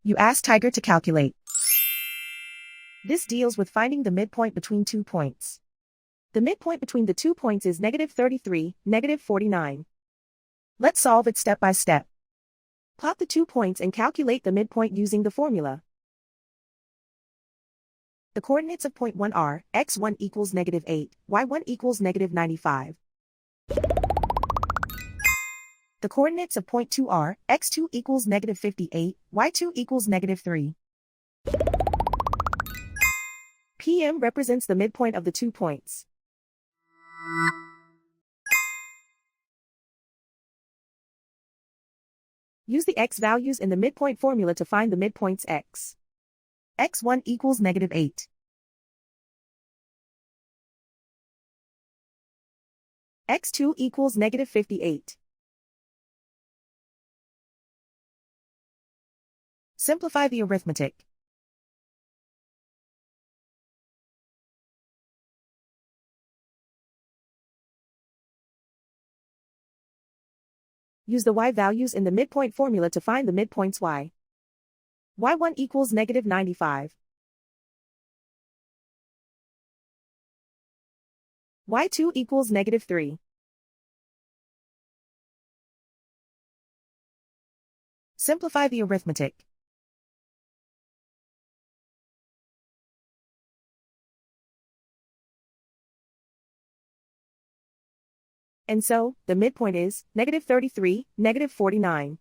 You ask Tiger to calculate. This deals with finding the midpoint between 2 points. The midpoint between the 2 points is -33, -49. Let's solve it step by step. Plot the 2 points and calculate the midpoint using the formula. The coordinates of point 1 are x1 equals -8, y1 equals -95. The coordinates of point 2 are x2 equals -58, y2 equals -3. PM represents the midpoint of the 2 points. Use the x values in the midpoint formula to find the midpoints x. x1 equals -8. x2 equals -58. Simplify the arithmetic. Use the y values in the midpoint formula to find the midpoints y. y1 equals -95. y2 equals -3. Simplify the arithmetic. And so, the midpoint is -33, -49.